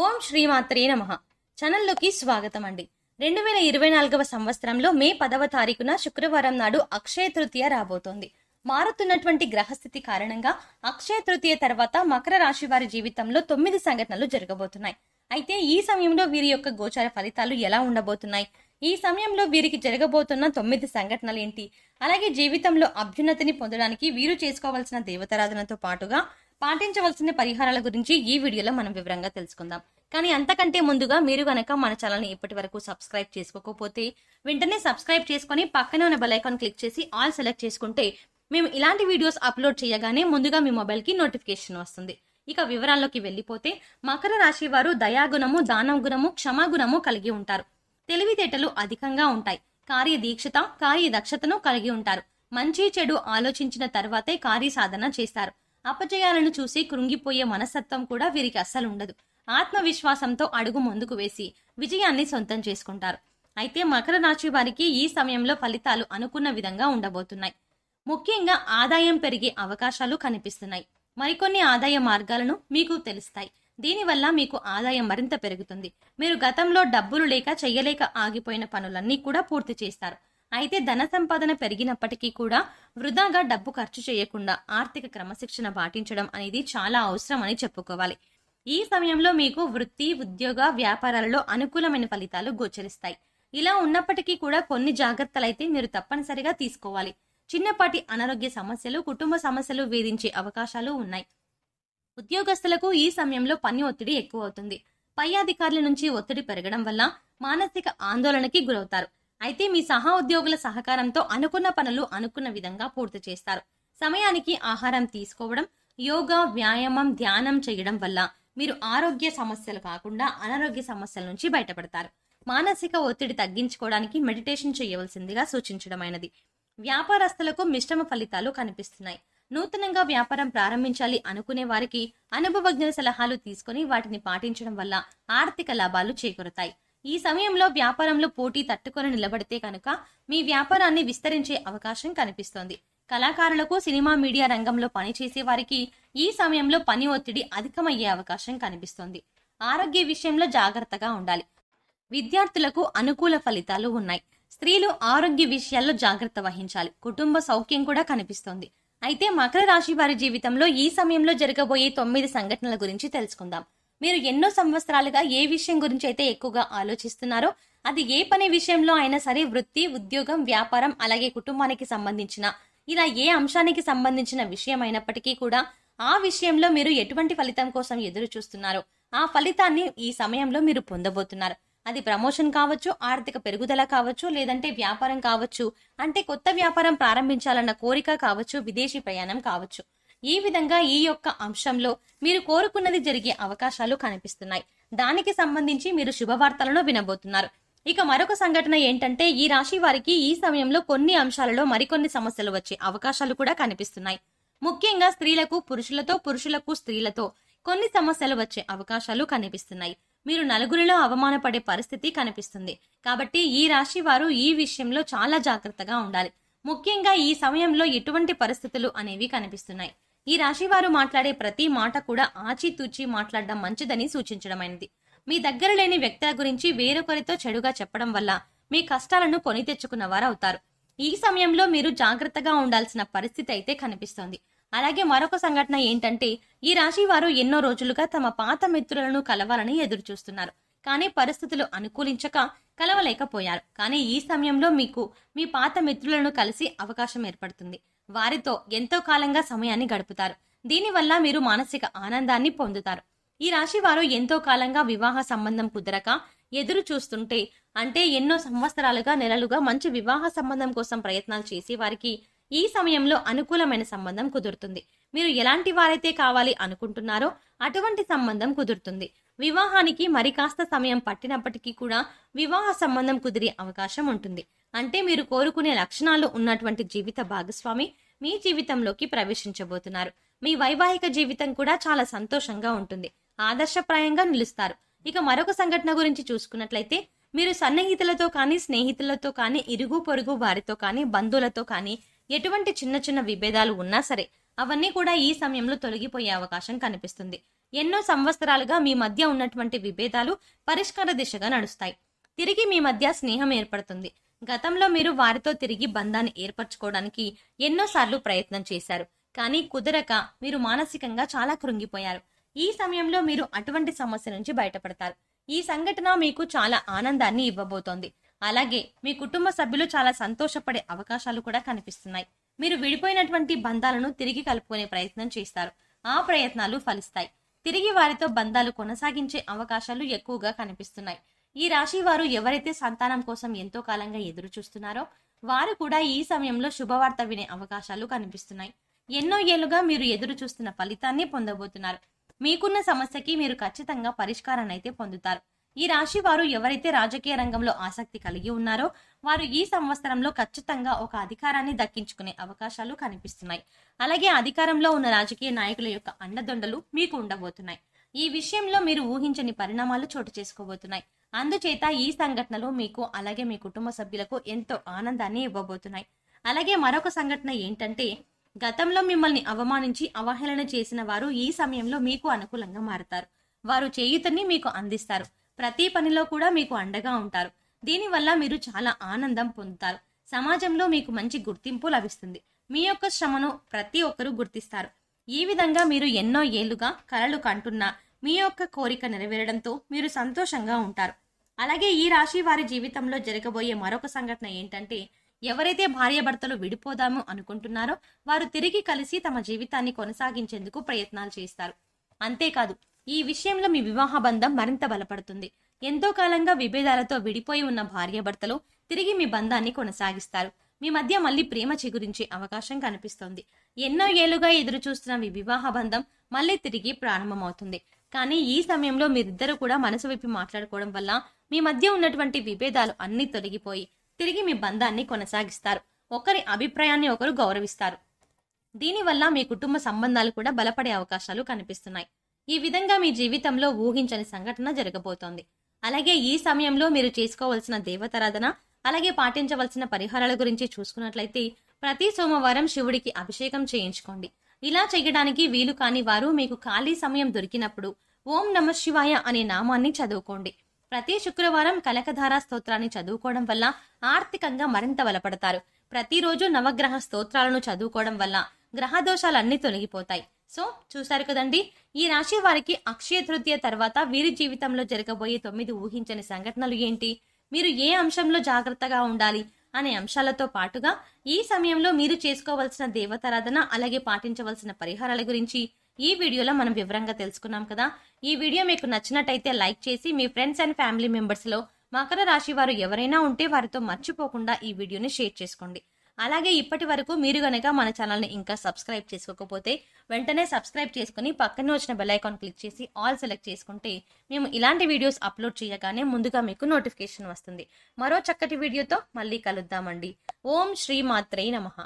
ఓం శ్రీమాత్రే నమః. ఛానల్లోకి స్వాగతం అండి. 2024వ సంవత్సరంలో మే 10వ తారీఖున శుక్రవారం నాడు అక్షయ తృతీయ రాబోతోంది. మారుతున్నటువంటి గ్రహస్థితి కారణంగా అక్షయ తృతీయ తర్వాత మకర రాశి వారి జీవితంలో 9 సంఘటనలు జరగబోతున్నాయి. అయితే ఈ సమయంలో వీరి యొక్క గోచార ఫలితాలు ఎలా ఉండబోతున్నాయి, ఈ సమయంలో వీరికి జరగబోతున్న 9 సంఘటనలు ఏంటి, అలాగే జీవితంలో అభ్యున్నతిని పొందడానికి వీరు చేసుకోవాల్సిన దేవతారాధనతో పాటుగా పాటించవలసిన పరిహారాల గురించి ఈ వీడియోలో మనం వివరంగా తెలుసుకుందాం. కానీ అంతకంటే ముందుగా మీరు గనక మన ఛానల్ని ఇప్పటి వరకు సబ్స్క్రైబ్ చేసుకోకపోతే వెంటనే సబ్స్క్రైబ్ చేసుకొని పక్కనే ఉన్న బెల్ ఐకాన్ క్లిక్ చేసి ఆల్ సెలెక్ట్ చేసుకుంటే మేము ఇలాంటి వీడియోస్ అప్లోడ్ చేయగానే ముందుగా మీ మొబైల్కి నోటిఫికేషన్ వస్తుంది. ఇక వివరాల్లోకి వెళ్ళిపోతే మకర రాశి వారు దయాగుణము, దానం గుణము, క్షమాగుణము కలిగి ఉంటారు. తెలివితేటలు అధికంగా ఉంటాయి. కార్యదీక్షత, కార్యదక్షతను కలిగి ఉంటారు. మంచి చెడు ఆలోచించిన తర్వాతే కార్యసాధన చేస్తారు. అపజయాలను చూసి కృంగిపోయే మనస్తత్వం కూడా వీరికి అస్సలు ఉండదు. ఆత్మవిశ్వాసంతో అడుగు ముందుకు వేసి విజయాన్ని సొంతం చేసుకుంటారు. అయితే మకర రాశి వారికి ఈ సమయంలో ఫలితాలు అనుకున్న విధంగా ఉండబోతున్నాయి. ముఖ్యంగా ఆదాయం పెరిగే అవకాశాలు కనిపిస్తున్నాయి. మరికొన్ని ఆదాయ మార్గాలను మీకు తెలుస్తాయి. దీనివల్ల మీకు ఆదాయం మరింత పెరుగుతుంది. మీరు గతంలో డబ్బులు లేక చెయ్యలేక ఆగిపోయిన పనులన్నీ కూడా పూర్తి చేస్తారు. అయితే ధన సంపాదన పెరిగినప్పటికీ కూడా వృధాగా డబ్బు ఖర్చు చేయకుండా ఆర్థిక క్రమశిక్షణ పాటించడం అనేది చాలా అవసరం అని చెప్పుకోవాలి. ఈ సమయంలో మీకు వృత్తి, ఉద్యోగ, వ్యాపారాలలో అనుకూలమైన ఫలితాలు గోచరిస్తాయి. ఇలా ఉన్నప్పటికీ కూడా కొన్ని జాగ్రత్తలైతే మీరు తప్పనిసరిగా తీసుకోవాలి. చిన్నపాటి అనారోగ్య సమస్యలు, కుటుంబ సమస్యలు వేధించే అవకాశాలు ఉన్నాయి. ఉద్యోగస్తులకు ఈ సమయంలో పని ఒత్తిడి ఎక్కువ అవుతుంది. పై అధికారుల నుంచి ఒత్తిడి పెరగడం వల్ల మానసిక ఆందోళనకి గురవుతారు. అయితే మీ సహా ఉద్యోగుల సహకారంతో అనుకున్న పనులు అనుకున్న విధంగా పూర్తి చేస్తారు. సమయానికి ఆహారం తీసుకోవడం, యోగా, వ్యాయామం, ధ్యానం చేయడం వల్ల మీరు ఆరోగ్య సమస్యలు కాకుండా అనారోగ్య సమస్యల నుంచి బయటపడతారు. మానసిక ఒత్తిడి తగ్గించుకోవడానికి మెడిటేషన్ చేయవలసిందిగా సూచించడమైనది. వ్యాపారస్తులకు మిశ్రమ ఫలితాలు కనిపిస్తున్నాయి. నూతనంగా వ్యాపారం ప్రారంభించాలి అనుకునే వారికి అనుభవజ్ఞుల సలహాలు తీసుకుని వాటిని పాటించడం వల్ల ఆర్థిక లాభాలు చేకూరుతాయి. ఈ సమయంలో వ్యాపారంలో పోటీ తట్టుకొని నిలబడితే కనుక మీ వ్యాపారాన్ని విస్తరించే అవకాశం కనిపిస్తోంది. కళాకారులకు, సినిమా, మీడియా రంగంలో పనిచేసే వారికి ఈ సమయంలో పని ఒత్తిడి అధికమయ్యే అవకాశం కనిపిస్తోంది. ఆరోగ్య విషయంలో జాగ్రత్తగా ఉండాలి. విద్యార్థులకు అనుకూల ఫలితాలు ఉన్నాయి. స్త్రీలు ఆరోగ్య విషయాల్లో జాగ్రత్త వహించాలి. కుటుంబ సౌఖ్యం కూడా కనిపిస్తోంది. అయితే మకర రాశి వారి జీవితంలో ఈ సమయంలో జరగబోయే 9 సంఘటనల గురించి తెలుసుకుందాం. మీరు ఎన్నో సంవత్సరాలుగా ఏ విషయం గురించి అయితే ఎక్కువగా ఆలోచిస్తున్నారో, అది ఏ పని విషయంలో అయినా సరే, వృత్తి, ఉద్యోగం, వ్యాపారం, అలాగే కుటుంబానికి సంబంధించిన ఇలా ఏ అంశానికి సంబంధించిన విషయం అయినప్పటికీ కూడా ఆ విషయంలో మీరు ఎటువంటి ఫలితం కోసం ఎదురు చూస్తున్నారో ఆ ఫలితాన్ని ఈ సమయంలో మీరు పొందబోతున్నారు. అది ప్రమోషన్ కావచ్చు, ఆర్థిక పెరుగుదల కావచ్చు, లేదంటే వ్యాపారం కావచ్చు, అంటే కొత్త వ్యాపారం ప్రారంభించాలన్న కోరిక కావచ్చు, విదేశీ ప్రయాణం కావచ్చు. ఈ విధంగా ఈ యొక్క అంశంలో మీరు కోరుకున్నది జరిగే అవకాశాలు కనిపిస్తున్నాయి. దానికి సంబంధించి మీరు శుభవార్తలను వినబోతున్నారు. ఇక మరొక సంఘటన ఏంటంటే, ఈ రాశి వారికి ఈ సమయంలో కొన్ని అంశాలలో మరికొన్ని సమస్యలు వచ్చే అవకాశాలు కూడా కనిపిస్తున్నాయి. ముఖ్యంగా స్త్రీలకు పురుషులతో, పురుషులకు స్త్రీలతో కొన్ని సమస్యలు వచ్చే అవకాశాలు కనిపిస్తున్నాయి. మీరు నలుగురిలో అవమానపడే పరిస్థితి కనిపిస్తుంది. కాబట్టి ఈ రాశి వారు ఈ విషయంలో చాలా జాగ్రత్తగా ఉండాలి. ముఖ్యంగా ఈ సమయంలో ఎటువంటి పరిస్థితులు అనేవి కనిపిస్తున్నాయి. ఈ రాశి వారు మాట్లాడే ప్రతి మాట కూడా ఆచితూచి మాట్లాడడం మంచిదని సూచించడమైనది. మీ దగ్గర లేని వ్యక్తుల గురించి వేరొకరితో చెడుగా చెప్పడం వల్ల మీ కష్టాలను కొని తెచ్చుకున్న వారు అవుతారు. ఈ సమయంలో మీరు జాగ్రత్తగా ఉండాల్సిన పరిస్థితి అయితే కనిపిస్తోంది. అలాగే మరొక సంఘటన ఏంటంటే, ఈ రాశి వారు ఎన్నో రోజులుగా తమ పాత మిత్రులను కలవాలని ఎదురు చూస్తున్నారు. కానీ పరిస్థితులు అనుకూలించక కలవలేకపోయారు. కానీ ఈ సమయంలో మీకు మీ పాత మిత్రులను కలిసి అవకాశం ఏర్పడుతుంది. వారితో ఎంతో కాలంగా సమయాన్ని గడుపుతారు. దీనివల్ల మీరు మానసిక ఆనందాన్ని పొందుతారు. ఈ రాశి వారు ఎంతో కాలంగా వివాహ సంబంధం కుదరక ఎదురు చూస్తుంటే, అంటే ఎన్నో సంవత్సరాలుగా, నెలలుగా మంచి వివాహ సంబంధం కోసం ప్రయత్నాలు చేసే వారికి ఈ సమయంలో అనుకూలమైన సంబంధం కుదురుతుంది. మీరు ఎలాంటి వారైతే కావాలి అనుకుంటున్నారో అటువంటి సంబంధం కుదురుతుంది. వివాహానికి మరి కాస్త సమయం పట్టినప్పటికీ కూడా వివాహ సంబంధం కుదిరే అవకాశం ఉంటుంది. అంటే మీరు కోరుకునే లక్షణాలు ఉన్నటువంటి జీవిత భాగస్వామి మీ జీవితంలోకి ప్రవేశించబోతున్నారు. మీ వైవాహిక జీవితం కూడా చాలా సంతోషంగా ఉంటుంది. ఆదర్శప్రాయంగా నిలుస్తారు. ఇక మరొక సంఘటన గురించి చూసుకున్నట్లయితే, మీరు సన్నిహితులతో కానీ, స్నేహితులతో కానీ, ఇరుగు పొరుగు వారితో కానీ, బంధువులతో కానీ ఎటువంటి చిన్న చిన్న విభేదాలు ఉన్నా సరే అవన్నీ కూడా ఈ సమయంలో తొలగిపోయే అవకాశం కనిపిస్తుంది. ఎన్నో సంవత్సరాలుగా మీ మధ్య ఉన్నటువంటి విభేదాలు పరిష్కార దిశగా నడుస్తాయి. తిరిగి మీ మధ్య స్నేహం ఏర్పడుతుంది. గతంలో మీరు వారితో తిరిగి బంధాన్ని ఏర్పరచుకోవడానికి ఎన్నోసార్లు ప్రయత్నం చేశారు. కానీ కుదరక మీరు మానసికంగా చాలా కృంగిపోయారు. ఈ సమయంలో మీరు అటువంటి సమస్య నుంచి బయటపడతారు. ఈ సంఘటన మీకు చాలా ఆనందాన్ని ఇవ్వబోతోంది. అలాగే మీ కుటుంబ సభ్యులు చాలా సంతోషపడే అవకాశాలు కూడా కనిపిస్తున్నాయి. మీరు విడిపోయినటువంటి బంధాలను తిరిగి కలుపుకునే ప్రయత్నం చేస్తారు. ఆ ప్రయత్నాలు ఫలిస్తాయి. తిరిగి వారితో బంధాలు కొనసాగించే అవకాశాలు ఎక్కువగా కనిపిస్తున్నాయి. ఈ రాశి వారు ఎవరైతే సంతానం కోసం ఎంతో కాలంగా ఎదురు చూస్తున్నారో వారు కూడా ఈ సమయంలో శుభవార్త వినే అవకాశాలు కనిపిస్తున్నాయి. ఎన్నో ఏళ్లుగా మీరు ఎదురు చూస్తున్న ఫలితాన్ని పొందబోతున్నారు. మీకున్న సమస్యకి మీరు ఖచ్చితంగా పరిష్కారాన్ని అయితే పొందుతారు. ఈ రాశి వారు ఎవరైతే రాజకీయ రంగంలో ఆసక్తి కలిగి ఉన్నారో వారు ఈ సంవత్సరంలో ఖచ్చితంగా ఒక అధికారాన్ని దక్కించుకునే అవకాశాలు కనిపిస్తున్నాయి. అలాగే అధికారంలో ఉన్న రాజకీయ నాయకుల యొక్క అండదండలు మీకు ఉండబోతున్నాయి. ఈ విషయంలో మీరు ఊహించని పరిణామాలు చోటు చేసుకోబోతున్నాయి. అందుచేత ఈ సంఘటనలు మీకు అలాగే మీ కుటుంబ సభ్యులకు ఎంతో ఆనందాన్ని ఇవ్వబోతున్నాయి. అలాగే మరొక సంఘటన ఏంటంటే, గతంలో మిమ్మల్ని అవమానించి అవహేళన చేసిన వారు ఈ సమయంలో మీకు అనుకూలంగా మారతారు. వారు చేయూతని మీకు అందిస్తారు. ప్రతి పనిలో కూడా మీకు అండగా ఉంటారు. దీనివల్ల మీరు చాలా ఆనందం పొందుతారు. సమాజంలో మీకు మంచి గుర్తింపు లభిస్తుంది. మీ యొక్క శ్రమను ప్రతి ఒక్కరూ గుర్తిస్తారు. ఈ విధంగా మీరు ఎన్నో ఏళ్లుగా కలలు కంటున్న మీ యొక్క కోరిక నెరవేరడంతో మీరు సంతోషంగా ఉంటారు. అలాగే ఈ రాశి వారి జీవితంలో జరగబోయే మరొక సంఘటన ఏంటంటే, ఎవరైతే భార్యాభర్తలు విడిపోదాము అనుకుంటున్నారో వారు తిరిగి కలిసి తమ జీవితాన్ని కొనసాగించేందుకు ప్రయత్నాలు చేస్తారు. అంతేకాదు, ఈ విషయంలో మీ వివాహ బంధం మరింత బలపడుతుంది. ఎంతో కాలంగా విభేదాలతో విడిపోయి ఉన్న భార్యాభర్తలు తిరిగి మీ బంధాన్ని కొనసాగిస్తారు. మీ మధ్య మళ్ళీ ప్రేమ చిగురించే అవకాశం కనిపిస్తోంది. ఎన్నో ఏళ్లుగా ఎదురు చూస్తున్న మీ వివాహ బంధం మళ్ళీ తిరిగి ప్రారంభమవుతుంది. కానీ ఈ సమయంలో మీరిద్దరూ కూడా మనసు విప్పి మాట్లాడుకోవడం వల్ల మీ మధ్య ఉన్నటువంటి విభేదాలు అన్ని తొలగిపోయి తిరిగి మీ బంధాన్ని కొనసాగిస్తారు. ఒకరి అభిప్రాయాన్ని ఒకరు గౌరవిస్తారు. దీనివల్ల మీ కుటుంబ సంబంధాలు కూడా బలపడే అవకాశాలు కనిపిస్తున్నాయి. ఈ విధంగా మీ జీవితంలో ఊహించని సంఘటన జరగబోతోంది. అలాగే ఈ సమయంలో మీరు చేసుకోవాల్సిన దేవతారాధన అలాగే పాటించవలసిన పరిహారాల గురించి చూసుకున్నట్లయితే, ప్రతి సోమవారం శివుడికి అభిషేకం చేయించుకోండి. ఇలా చేయడానికి వీలు కాని వారు మీకు ఖాళీ సమయం దొరికినప్పుడు ఓం నమః శివాయ అనే నామాన్ని చదువుకోండి. ప్రతి శుక్రవారం కనకధార స్తోత్రాన్ని చదువుకోవడం వల్ల ఆర్థికంగా మరింత బలపడతారు. ప్రతిరోజు నవగ్రహ స్తోత్రాలను చదువుకోవడం వల్ల గ్రహ దోషాలన్నీ తొలగిపోతాయి. సో చూశారు కదండి, ఈ రాశి వారికి అక్షయ తృతీయ తర్వాత వీరి జీవితంలో జరగబోయే 9 ఊహించని సంఘటనలు ఏంటి, మీరు ఏ అంశంలో జాగ్రత్తగా ఉండాలి అనే అంశాలతో పాటుగా ఈ సమయంలో మీరు చేసుకోవాల్సిన దేవతారాధన అలాగే పాటించవలసిన పరిహారాల గురించి ఈ వీడియోలో మనం వివరంగా తెలుసుకున్నాం కదా. ఈ వీడియో మీకు నచ్చినట్టయితే లైక్ చేసి మీ ఫ్రెండ్స్ అండ్ ఫ్యామిలీ మెంబర్స్ లో మకర రాశి వారు ఎవరైనా ఉంటే వారితో మర్చిపోకుండా ఈ వీడియోని షేర్ చేసుకోండి. అలాగే ఇప్పటి వరకు మీరు గనక మన ఛానల్ని ఇంకా సబ్స్క్రైబ్ చేసుకోకపోతే వెంటనే సబ్స్క్రైబ్ చేసుకుని పక్కనే వచ్చిన బెల్ ఐకాన్ క్లిక్ చేసి ఆల్ సెలెక్ట్ చేసుకుంటే మేము ఇలాంటి వీడియోస్ అప్లోడ్ చేయగానే ముందుగా మీకు నోటిఫికేషన్ వస్తుంది. మరో చక్కటి వీడియోతో మళ్ళీ కలుద్దామండి. ఓం శ్రీ మాత్రే నమః.